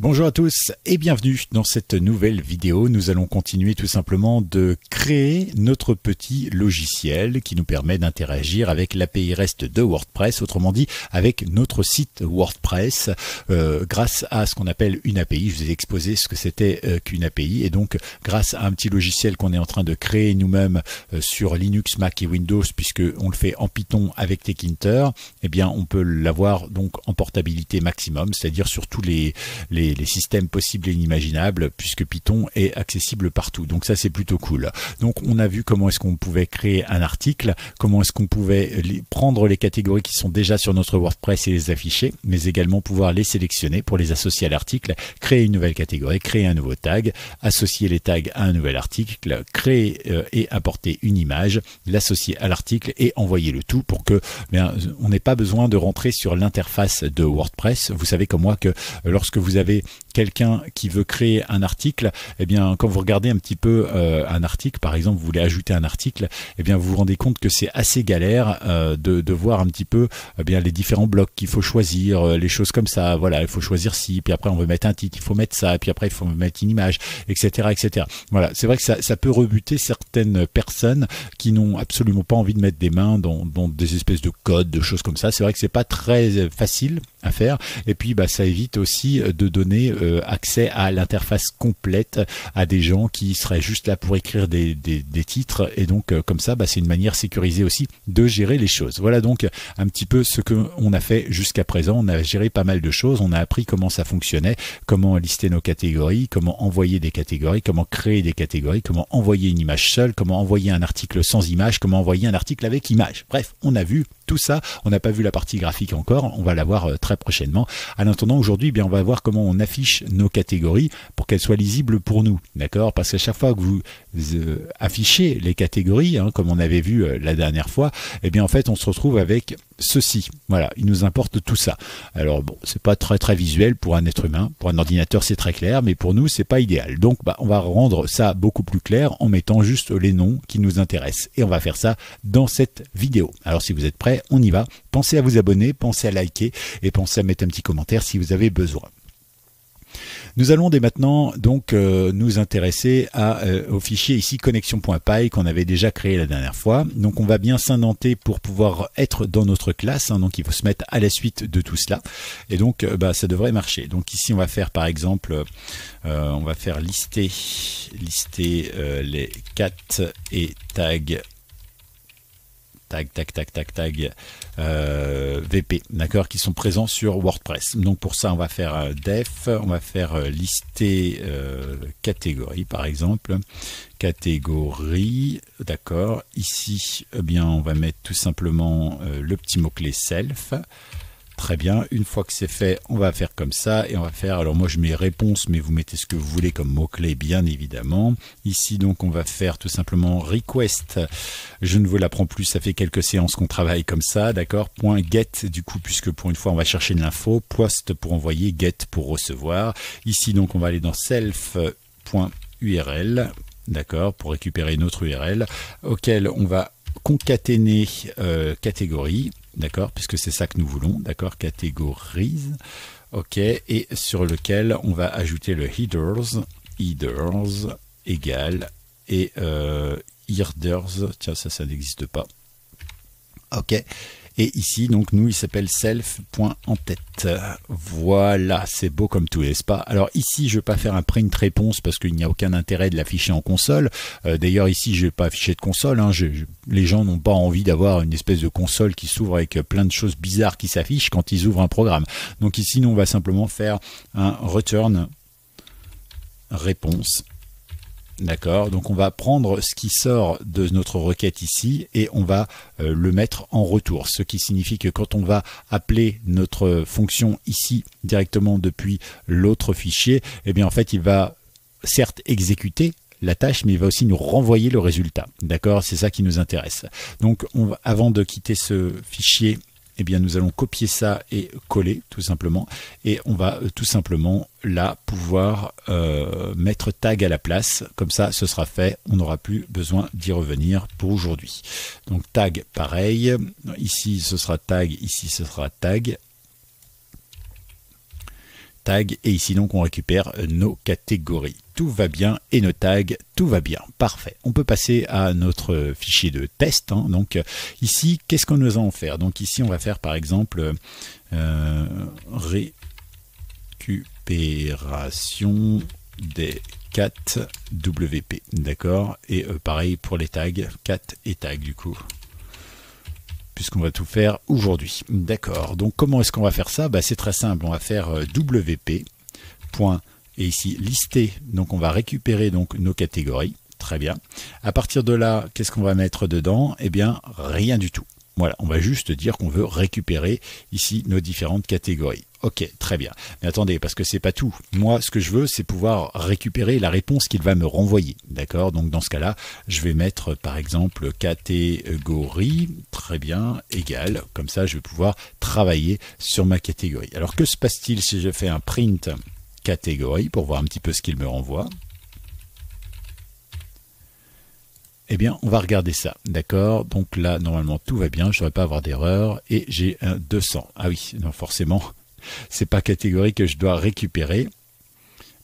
Bonjour à tous et bienvenue dans cette nouvelle vidéo. Nous allons continuer tout simplement de créer notre petit logiciel qui nous permet d'interagir avec l'API REST de WordPress, autrement dit avec notre site WordPress grâce à ce qu'on appelle une API. Je vous ai exposé ce que c'était qu'une API et donc grâce à un petit logiciel qu'on est en train de créer nous-mêmes sur Linux, Mac et Windows, puisque on le fait en Python avec Tkinter, eh bien on peut l'avoir donc en portabilité maximum, c'est-à-dire sur tous les systèmes possibles et inimaginables, puisque Python est accessible partout. Donc ça, c'est plutôt cool. Donc on a vu comment est-ce qu'on pouvait créer un article, comment est-ce qu'on pouvait prendre les catégories qui sont déjà sur notre WordPress et les afficher, mais également pouvoir les sélectionner pour les associer à l'article, créer une nouvelle catégorie, créer un nouveau tag, associer les tags à un nouvel article, créer et importer une image, l'associer à l'article et envoyer le tout pour que on n'ait pas besoin de rentrer sur l'interface de WordPress. Vous savez comme moi que lorsque vous avez quelqu'un qui veut créer un article, eh bien quand vous regardez un petit peu un article, par exemple vous voulez ajouter un article, eh bien vous vous rendez compte que c'est assez galère de voir un petit peu bien les différents blocs qu'il faut choisir, les choses comme ça. Voilà, il faut choisir ci, puis après on veut mettre un titre, il faut mettre ça, puis après il faut mettre une image, etc., etc. Voilà, c'est vrai que ça peut rebuter certaines personnes qui n'ont absolument pas envie de mettre des mains dans des espèces de codes, de choses comme ça. C'est vrai que c'est pas très facile à faire, et puis ça évite aussi de donner accès à l'interface complète à des gens qui seraient juste là pour écrire des titres, et donc comme ça c'est une manière sécurisée aussi de gérer les choses. Voilà donc un petit peu ce qu'on a fait jusqu'à présent. On a géré pas mal de choses, on a appris comment ça fonctionnait, comment lister nos catégories, comment envoyer des catégories, comment créer des catégories, comment envoyer une image seule, comment envoyer un article sans image, comment envoyer un article avec image. Bref, on a vu tout ça. On n'a pas vu la partie graphique encore, on va la voir très prochainement. En attendant, aujourd'hui, on va voir comment on affiche nos catégories pour qu'elles soient lisibles pour nous, d'accord? Parce qu'à chaque fois que vous affichez les catégories, comme on avait vu la dernière fois, eh bien en fait on se retrouve avec ceci. Voilà, il nous importe tout ça. Alors bon, c'est pas très visuel pour un être humain, pour un ordinateur c'est très clair, mais pour nous c'est pas idéal. Donc on va rendre ça beaucoup plus clair en mettant juste les noms qui nous intéressent. Et on va faire ça dans cette vidéo. Alors si vous êtes prêts, on y va. Pensez à vous abonner, pensez à liker et pensez à mettre un petit commentaire si vous avez besoin. Nous allons dès maintenant donc nous intéresser au fichier ici connexion.py qu'on avait déjà créé la dernière fois. Donc on va bien s'indenter pour pouvoir être dans notre classe, donc il faut se mettre à la suite de tout cela et donc ça devrait marcher. Donc ici on va faire par exemple on va faire lister les cat et tag VP, d'accord, qui sont présents sur WordPress. Donc pour ça on va faire def, on va faire lister catégorie par exemple, catégorie, d'accord. Ici on va mettre tout simplement le petit mot clé self. Très bien, une fois que c'est fait, on va faire comme ça et on va faire, alors moi je mets réponse, mais vous mettez ce que vous voulez comme mot-clé bien évidemment. Ici donc on va faire tout simplement request, je ne vous l'apprends plus, ça fait quelques séances qu'on travaille comme ça, d'accord. Point get du coup, puisque pour une fois on va chercher de l'info, post pour envoyer, get pour recevoir. Ici donc on va aller dans self.url, d'accord, pour récupérer notre URL, auquel on va concaténer catégorie. D'accord, puisque c'est ça que nous voulons, d'accord, catégorise, ok, et sur lequel on va ajouter le headers égale, et headers, tiens ça n'existe pas, ok. Et ici, donc, nous, il s'appelle self.entête. Voilà, c'est beau comme tout, n'est-ce pas? Alors ici, je ne vais pas faire un print réponse parce qu'il n'y a aucun intérêt de l'afficher en console. D'ailleurs, ici, je ne vais pas afficher de console. Les gens n'ont pas envie d'avoir une espèce de console qui s'ouvre avec plein de choses bizarres qui s'affichent quand ils ouvrent un programme. Donc ici, nous, on va simplement faire un return réponse. D'accord, donc on va prendre ce qui sort de notre requête ici et on va le mettre en retour, ce qui signifie que quand on va appeler notre fonction ici directement depuis l'autre fichier, eh bien en fait il va certes exécuter la tâche, mais il va aussi nous renvoyer le résultat. D'accord, c'est ça qui nous intéresse. Donc avant de quitter ce fichier, eh bien nous allons copier ça et coller tout simplement, et on va tout simplement là pouvoir mettre tag à la place. Comme ça ce sera fait, on n'aura plus besoin d'y revenir pour aujourd'hui. Donc tag pareil, ici ce sera tag, ici ce sera tag, tag, et ici donc on récupère nos catégories. Tout va bien et nos tags, tout va bien. Parfait. On peut passer à notre fichier de test. Hein. Donc ici, qu'est-ce qu'on nous en faire? Donc ici, on va faire par exemple récupération des cat WP. D'accord. Et pareil pour les tags, cat et tag du coup. Puisqu'on va tout faire aujourd'hui. D'accord. Donc comment est-ce qu'on va faire ça? Bah, c'est très simple. On va faire WP. Et ici lister. Donc on va récupérer donc nos catégories. Très bien. À partir de là, qu'est-ce qu'on va mettre dedans? Eh bien, rien du tout. Voilà, on va juste dire qu'on veut récupérer ici nos différentes catégories. Ok, très bien. Mais attendez, parce que c'est pas tout. Moi, ce que je veux, c'est pouvoir récupérer la réponse qu'il va me renvoyer. D'accord? Donc dans ce cas-là, je vais mettre par exemple catégorie, très bien, égale. Comme ça, je vais pouvoir travailler sur ma catégorie. Alors que se passe-t-il si je fais un print catégorie pour voir un petit peu ce qu'il me renvoie? Eh bien, on va regarder ça, d'accord? Donc là, normalement, tout va bien, je ne devrais pas avoir d'erreur, et j'ai un 200. Ah oui, non, forcément, c'est pas catégorie que je dois récupérer,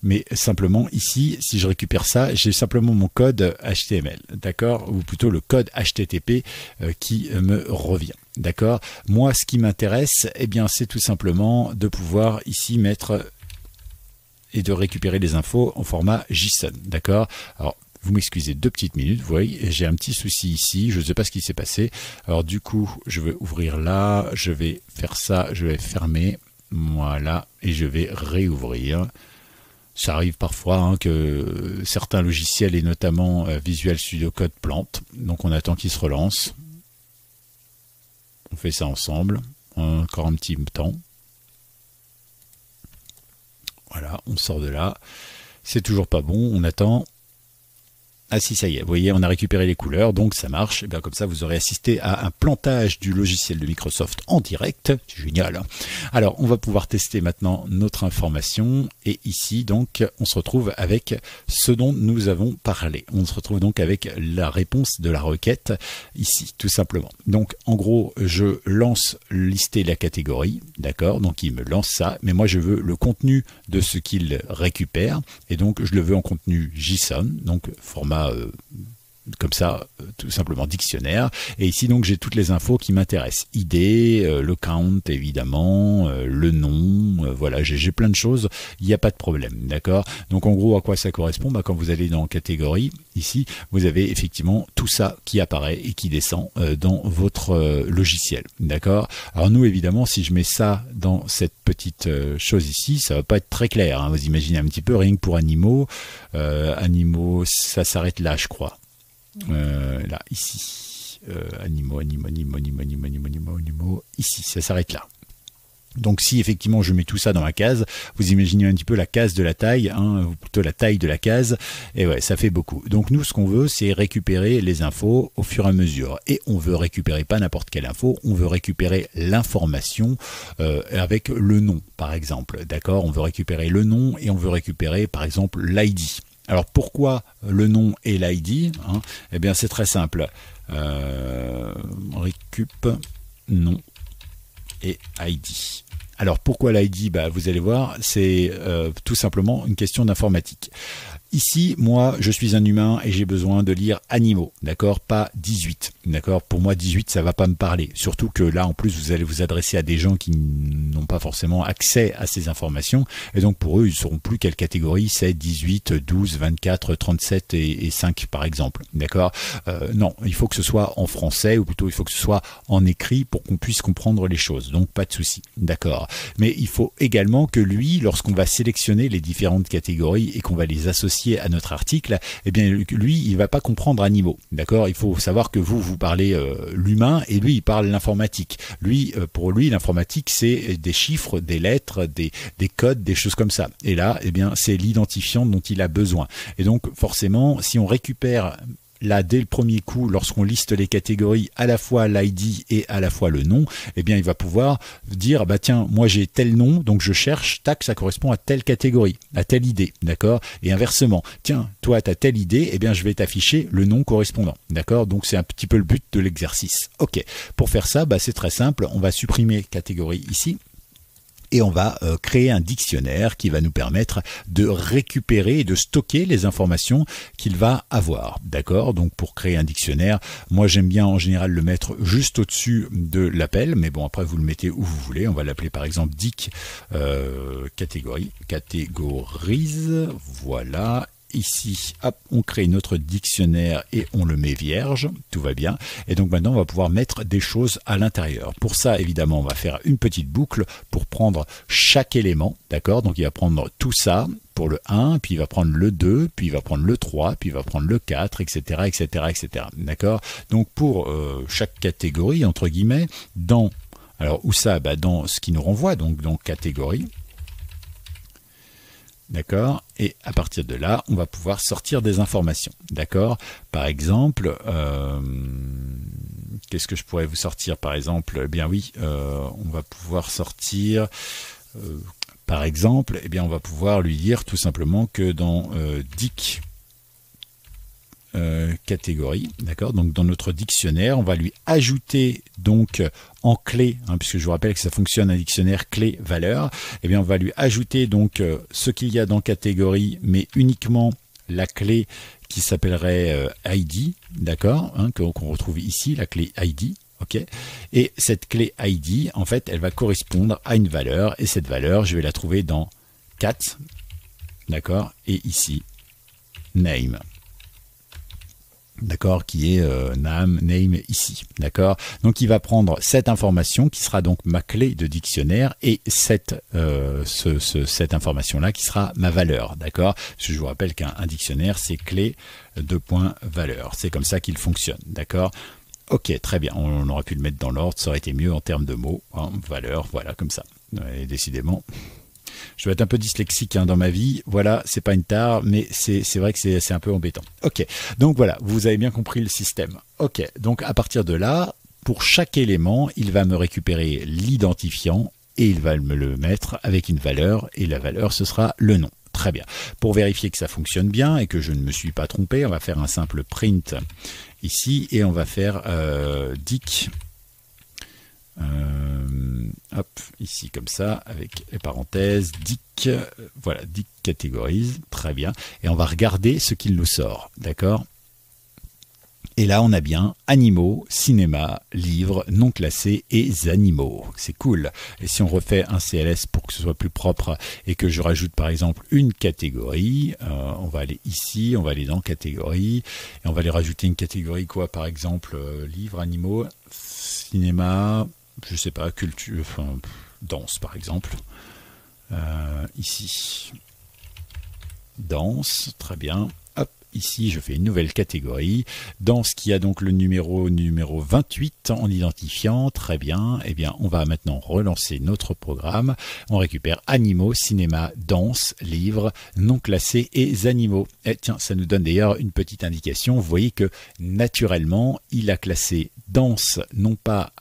mais simplement ici, si je récupère ça, j'ai simplement mon code HTML, d'accord? Ou plutôt le code HTTP qui me revient, d'accord? Moi, ce qui m'intéresse, eh bien, c'est tout simplement de pouvoir ici mettre et de récupérer les infos en format JSON, d'accord? Alors, vous m'excusez 2 petites minutes, vous voyez, j'ai un petit souci ici, je ne sais pas ce qui s'est passé. Alors du coup, je vais ouvrir là, je vais faire ça, je vais fermer, voilà, et je vais réouvrir. Ça arrive parfois hein, que certains logiciels, et notamment Visual Studio Code, plantent, donc on attend qu'il se relance. On fait ça ensemble, encore un petit temps. Voilà, on sort de là, c'est toujours pas bon, on attend. Ah si, ça y est, vous voyez, on a récupéré les couleurs, donc ça marche. Et bien comme ça, vous aurez assisté à un plantage du logiciel de Microsoft en direct. C'est génial. Hein. Alors, on va pouvoir tester maintenant notre information. Et ici, donc, on se retrouve avec ce dont nous avons parlé. On se retrouve donc avec la réponse de la requête ici, tout simplement. Donc, en gros, je lance lister la catégorie, d'accord? Donc, il me lance ça, mais moi, je veux le contenu de ce qu'il récupère. Et donc, je le veux en contenu JSON, donc format comme ça, tout simplement dictionnaire. Et ici, donc, j'ai toutes les infos qui m'intéressent. ID, le count, évidemment, le nom, voilà, j'ai plein de choses. Il n'y a pas de problème, d'accord? Donc, en gros, à quoi ça correspond? Bah, quand vous allez dans catégorie, ici, vous avez effectivement tout ça qui apparaît et qui descend dans votre logiciel, d'accord? Alors, nous, évidemment, si je mets ça dans cette petite chose ici, ça va pas être très clair, hein. Vous imaginez un petit peu, rien que pour animaux, animaux, ça s'arrête là, je crois. Là, ici, animaux, ici, ça s'arrête là. Donc si effectivement je mets tout ça dans la case, vous imaginez un petit peu la case de la taille, hein, ou plutôt la taille de la case, et ouais, ça fait beaucoup. Donc nous, ce qu'on veut, c'est récupérer les infos au fur et à mesure. Et on veut récupérer pas n'importe quelle info, on veut récupérer l'information avec le nom, par exemple. D'accord? On veut récupérer le nom et on veut récupérer, par exemple, l'ID. Alors pourquoi le nom et l'ID, hein? Eh bien c'est très simple. Récup nom et ID. Alors pourquoi l'ID? Bah, vous allez voir, c'est tout simplement une question d'informatique. Ici, moi, je suis un humain et j'ai besoin de lire animaux, d'accord? Pas 18, d'accord? Pour moi, 18, ça va pas me parler. Surtout que là, en plus, vous allez vous adresser à des gens qui n'ont pas forcément accès à ces informations. Et donc, pour eux, ils ne sauront plus quelle catégorie c'est 18, 12, 24, 37 et 5, par exemple, d'accord? Non, il faut que ce soit en français, ou plutôt, il faut que ce soit en écrit pour qu'on puisse comprendre les choses. Donc, pas de souci, d'accord? Mais il faut également que lui, lorsqu'on va sélectionner les différentes catégories et qu'on va les associer à notre article, eh bien lui il va pas comprendre animaux, d'accord? Il faut savoir que vous parlez l'humain et lui il parle l'informatique. Lui pour lui l'informatique c'est des chiffres, des lettres, des codes, des choses comme ça. Et là eh bien c'est l'identifiant dont il a besoin. Et donc forcément si on récupère là, dès le premier coup, lorsqu'on liste les catégories, à la fois l'ID et à la fois le nom, eh bien, il va pouvoir dire, bah tiens, moi j'ai tel nom, donc je cherche, tac, ça correspond à telle catégorie, à telle idée, d'accord? Et inversement, tiens, toi, tu as telle idée, eh bien, je vais t'afficher le nom correspondant, d'accord? Donc, c'est un petit peu le but de l'exercice. Ok, pour faire ça, bah, c'est très simple, on va supprimer catégorie ici. et on va créer un dictionnaire qui va nous permettre de récupérer et de stocker les informations qu'il va avoir. D'accord? Donc pour créer un dictionnaire, moi j'aime bien en général le mettre juste au-dessus de l'appel, mais bon après vous le mettez où vous voulez. On va l'appeler par exemple dic catégorie, catégorise, voilà. Ici, hop, on crée notre dictionnaire et on le met vierge, tout va bien. Et donc maintenant, on va pouvoir mettre des choses à l'intérieur. Pour ça, évidemment, on va faire une petite boucle pour prendre chaque élément, d'accord? Donc il va prendre tout ça pour le 1, puis il va prendre le 2, puis il va prendre le 3, puis il va prendre le 4, etc., etc., etc. D'accord? Donc pour chaque catégorie, entre guillemets, dans, alors où ça? Bah, dans ce qui nous renvoie, donc dans catégorie. D'accord? Et à partir de là, on va pouvoir sortir des informations. D'accord? Par exemple, qu'est-ce que je pourrais vous sortir? Par exemple, eh bien oui, on va pouvoir sortir, par exemple, eh bien on va pouvoir lui dire tout simplement que dans dic catégorie, d'accord, donc dans notre dictionnaire, on va lui ajouter donc en clé, hein, puisque je vous rappelle que ça fonctionne un dictionnaire clé-valeur, eh bien on va lui ajouter donc ce qu'il y a dans catégorie, mais uniquement la clé qui s'appellerait ID, d'accord, hein, qu'on retrouve ici, la clé ID. Ok, et cette clé ID, en fait, elle va correspondre à une valeur, et cette valeur, je vais la trouver dans cat, d'accord, et ici, name. D'accord, qui est name ici, d'accord. Donc il va prendre cette information qui sera donc ma clé de dictionnaire et cette information là qui sera ma valeur, d'accord. Parce que je vous rappelle qu'un dictionnaire c'est clé de point valeur, c'est comme ça qu'il fonctionne, d'accord. Ok, très bien, on aurait pu le mettre dans l'ordre, ça aurait été mieux en termes de mots, hein, valeur, voilà comme ça. Et décidément. Je vais être un peu dyslexique hein, dans ma vie, voilà, c'est pas une tare, mais c'est vrai que c'est un peu embêtant. Ok, donc voilà, vous avez bien compris le système. Ok, donc à partir de là, pour chaque élément, il va me récupérer l'identifiant et il va me le mettre avec une valeur, et la valeur, ce sera le nom. Très bien. Pour vérifier que ça fonctionne bien et que je ne me suis pas trompé, on va faire un simple print ici, et on va faire dic... hop, ici comme ça, avec les parenthèses, dic, voilà, dic catégorise, très bien, et on va regarder ce qu'il nous sort, d'accord? Et là, on a bien animaux, cinéma, livres, non classés et animaux. C'est cool. Et si on refait un CLS pour que ce soit plus propre et que je rajoute par exemple une catégorie, on va aller ici, on va aller dans catégorie, et on va aller rajouter une catégorie quoi, par exemple, livres, animaux, cinéma, je sais pas, culture, enfin, danse par exemple. Ici, danse, très bien. Hop, ici je fais une nouvelle catégorie. Danse qui a donc le numéro 28 en identifiant, très bien. Eh bien, on va maintenant relancer notre programme. On récupère animaux, cinéma, danse, livres, non classés et animaux. Et tiens, ça nous donne d'ailleurs une petite indication. Vous voyez que naturellement, il a classé danse, non pas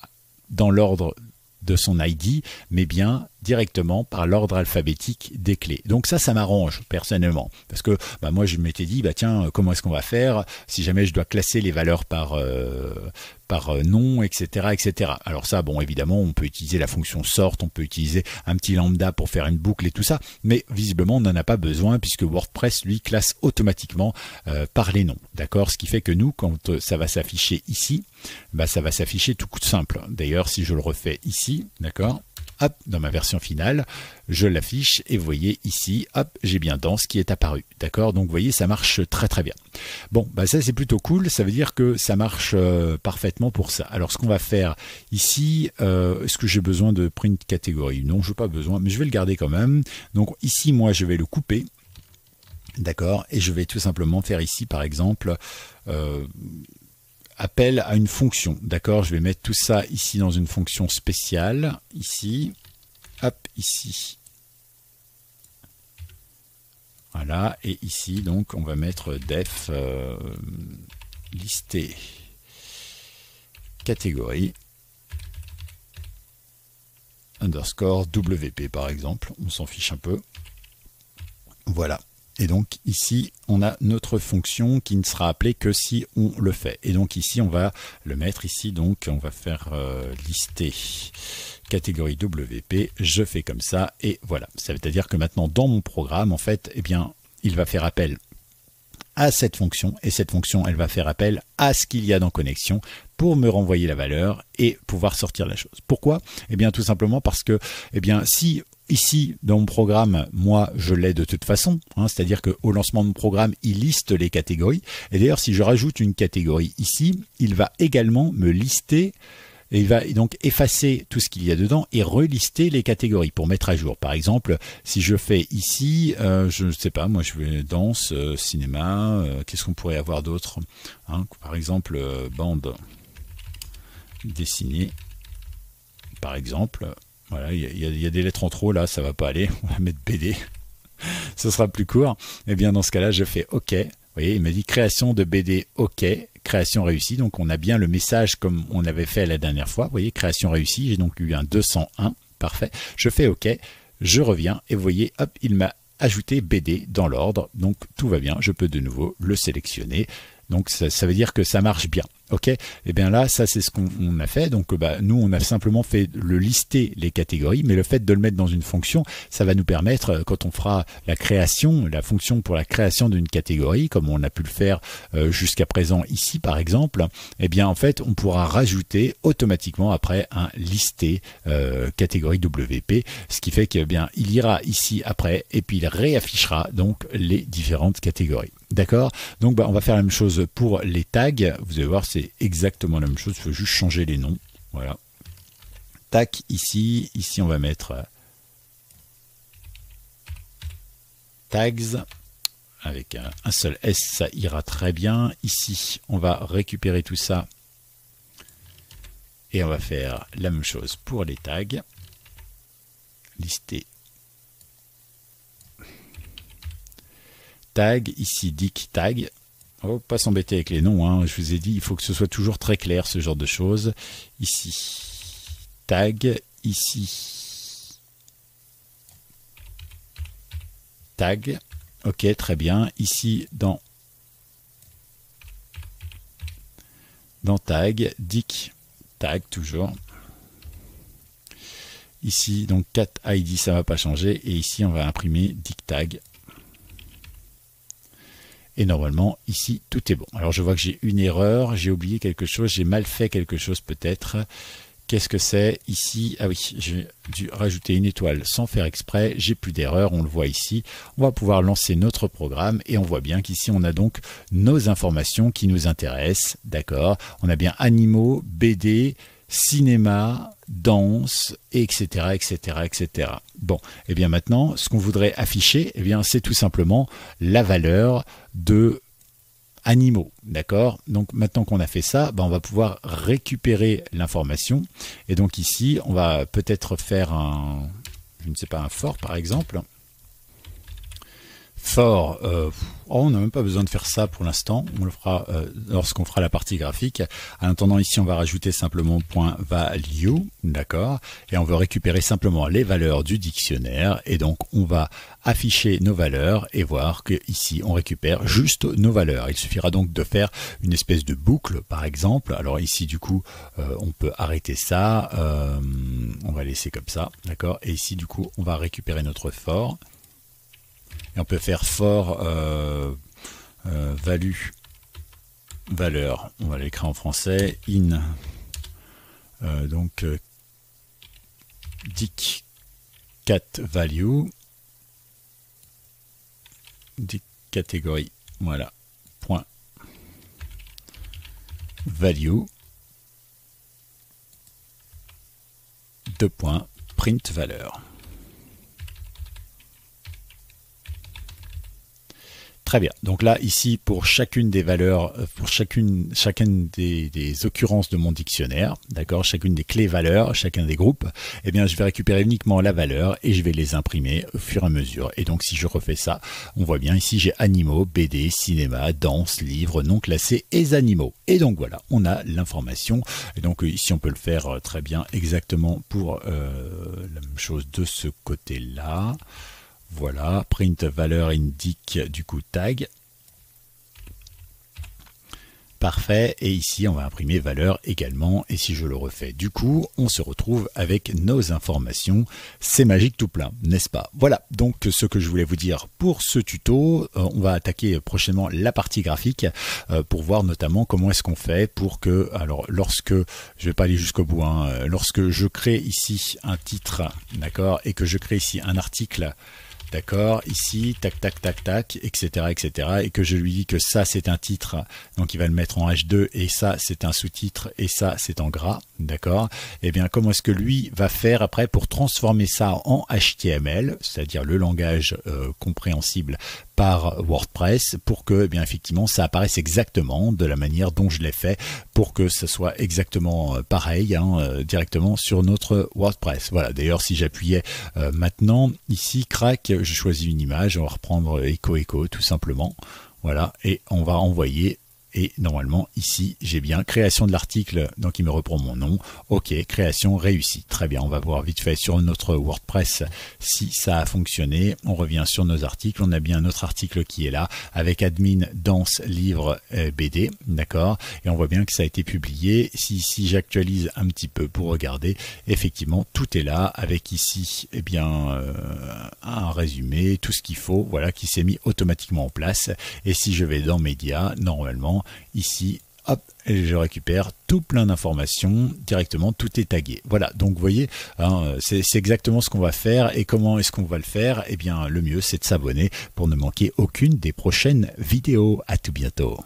dans l'ordre de son ID, mais bien directement par l'ordre alphabétique des clés. Donc ça m'arrange personnellement, parce que bah, moi je m'étais dit, bah tiens, comment est-ce qu'on va faire si jamais je dois classer les valeurs par nom, etc., etc. Alors ça, bon, évidemment, on peut utiliser la fonction sort, on peut utiliser un petit lambda pour faire une boucle et tout ça, mais visiblement, on n'en a pas besoin puisque WordPress, lui, classe automatiquement par les noms, d'accord? Ce qui fait que nous, quand ça va s'afficher ici, bah, ça va s'afficher tout simple. D'ailleurs, si je le refais ici, d'accord? Hop, dans ma version finale, je l'affiche et vous voyez ici, hop, j'ai bien danse qui est apparu, d'accord? Donc vous voyez, ça marche très très bien. Bon, bah ça c'est plutôt cool, ça veut dire que ça marche parfaitement pour ça. Alors ce qu'on va faire ici, est-ce que j'ai besoin de print catégorie? Non, je n'ai pas besoin, mais je vais le garder quand même. Donc ici, moi, je vais le couper, d'accord? Et je vais tout simplement faire ici, par exemple, appel à une fonction, d'accord? Je vais mettre tout ça ici dans une fonction spéciale, ici, hop, ici. Voilà, et ici, donc, on va mettre def lister catégorie underscore WP, par exemple. On s'en fiche un peu. Voilà. Et donc ici, on a notre fonction qui ne sera appelée que si on le fait. Et donc ici, on va le mettre ici. Donc on va faire lister catégorie WP. Je fais comme ça et voilà. Ça veut dire que maintenant, dans mon programme, en fait, eh bien, il va faire appel à cette fonction. Et cette fonction, elle va faire appel à ce qu'il y a dans connexion pour me renvoyer la valeur et pouvoir sortir la chose. Pourquoi? Eh bien, tout simplement parce que, eh bien, si ici, dans mon programme, moi, je l'ai de toute façon, hein, c'est-à-dire qu'au lancement de mon programme, il liste les catégories. Et d'ailleurs, si je rajoute une catégorie ici, il va également me lister, et il va donc effacer tout ce qu'il y a dedans et relister les catégories pour mettre à jour. Par exemple, si je fais ici, je ne sais pas, moi je vais danse, cinéma, qu'est-ce qu'on pourrait avoir d'autre, hein, par exemple, bande dessinée, par exemple. Voilà, il y a des lettres en trop là, ça va pas aller. On va mettre BD, ce sera plus court. Et bien dans ce cas-là, je fais OK. Vous voyez, il m'a dit création de BD OK, création réussie. Donc on a bien le message comme on avait fait la dernière fois. Vous voyez, création réussie. J'ai donc eu un 201, parfait. Je fais OK, je reviens et vous voyez, hop, il m'a ajouté BD dans l'ordre. Donc tout va bien. Je peux de nouveau le sélectionner. Donc ça veut dire que ça marche bien. OK, et bien là, ça c'est ce qu'on a fait. Donc nous, on a simplement fait le lister les catégories, mais le fait de le mettre dans une fonction, ça va nous permettre, quand on fera la création, la fonction pour la création d'une catégorie, comme on a pu le faire jusqu'à présent ici par exemple, eh bien en fait, on pourra rajouter automatiquement après un listé catégorie WP, ce qui fait que bien il ira ici après et puis il réaffichera donc les différentes catégories. D'accord? Donc on va faire la même chose pour les tags. Vous allez voir, c'est exactement la même chose, il faut juste changer les noms. Voilà. Tac, ici on va mettre tags avec un seul S, ça ira très bien. Ici, on va récupérer tout ça et on va faire la même chose pour les tags. Lister tag, ici dict tag. Oh, pas s'embêter avec les noms, hein. Je vous ai dit, il faut que ce soit toujours très clair, ce genre de choses. Ici, tag, ici, tag. Ok, très bien. Ici, dans tag, dict tag, toujours. Ici, donc cat ID, ça ne va pas changer. Et ici, on va imprimer dict tag. Et normalement, ici, tout est bon. Alors, je vois que j'ai une erreur, j'ai oublié quelque chose, j'ai mal fait quelque chose peut-être. Qu'est-ce que c'est ici? Ah oui, j'ai dû rajouter une étoile sans faire exprès, j'ai plus d'erreur, on le voit ici. On va pouvoir lancer notre programme et on voit bien qu'ici, on a donc nos informations qui nous intéressent. D'accord? On a bien animaux, BD, cinéma, danse, etc., etc., etc. Bon, et bien maintenant, ce qu'on voudrait afficher, eh bien, c'est tout simplement la valeur de animaux, d'accord? Donc maintenant qu'on a fait ça, ben, on va pouvoir récupérer l'information. Et donc ici, on va peut-être faire un, je ne sais pas, un for par exemple. For, on n'a même pas besoin de faire ça pour l'instant, on le fera lorsqu'on fera la partie graphique. En attendant, ici on va rajouter simplement .value, d'accord, et on veut récupérer simplement les valeurs du dictionnaire, et donc on va afficher nos valeurs et voir que ici on récupère juste nos valeurs. Il suffira donc de faire une espèce de boucle par exemple. Alors ici du coup on peut arrêter ça, on va laisser comme ça, d'accord, et ici du coup on va récupérer notre for. Et on peut faire for value, valeur, on va l'écrire en français, in, donc dict cat value, dict catégorie, voilà, point value, deux points, print valeur. Très bien. Donc là, ici, pour chacune des valeurs, pour chacune des occurrences de mon dictionnaire, d'accord, chacune des clés valeurs, chacun des groupes, eh bien, je vais récupérer uniquement la valeur et je vais les imprimer au fur et à mesure. Et donc, si je refais ça, on voit bien ici, j'ai animaux, BD, cinéma, danse, livres, non classés et animaux. Et donc, voilà, on a l'information. Et donc, ici, on peut le faire très bien exactement pour la même chose de ce côté-là. Voilà, print valeur indique du coup tag. Parfait, et ici on va imprimer valeur également, et si je le refais du coup, on se retrouve avec nos informations. C'est magique tout plein, n'est-ce pas? Voilà, donc ce que je voulais vous dire pour ce tuto. On va attaquer prochainement la partie graphique pour voir notamment comment est-ce qu'on fait pour que, alors lorsque, je vais pas aller jusqu'au bout, hein, lorsque je crée ici un titre, d'accord, et que je crée ici un article, d'accord, ici, tac, tac, tac, tac, etc., etc., et que je lui dis que ça, c'est un titre, donc il va le mettre en H2, et ça, c'est un sous-titre, et ça, c'est en gras, d'accord. Eh bien, comment est-ce que lui va faire après pour transformer ça en HTML, c'est-à-dire le langage compréhensible par WordPress, pour que, eh bien, effectivement, ça apparaisse exactement de la manière dont je l'ai fait, pour que ce soit exactement pareil, hein, directement sur notre WordPress. Voilà, d'ailleurs, si j'appuyais maintenant, ici, crac, je choisis une image, on va reprendre Echo, tout simplement, voilà, et on va envoyer. Et normalement ici j'ai bien création de l'article, donc il me reprend mon nom. Ok, création réussie, très bien. On va voir vite fait sur notre WordPress si ça a fonctionné. On revient sur nos articles, on a bien notre article qui est là avec admin, danse, livre, BD, d'accord, et on voit bien que ça a été publié. Si j'actualise un petit peu pour regarder, effectivement tout est là avec ici eh bien un résumé, tout ce qu'il faut, voilà, qui s'est mis automatiquement en place. Et si je vais dans médias, normalement ici, hop, et je récupère tout plein d'informations directement, tout est tagué. Voilà, donc vous voyez, hein, c'est exactement ce qu'on va faire. Et comment est-ce qu'on va le faire? Eh bien, le mieux, c'est de s'abonner pour ne manquer aucune des prochaines vidéos. À tout bientôt.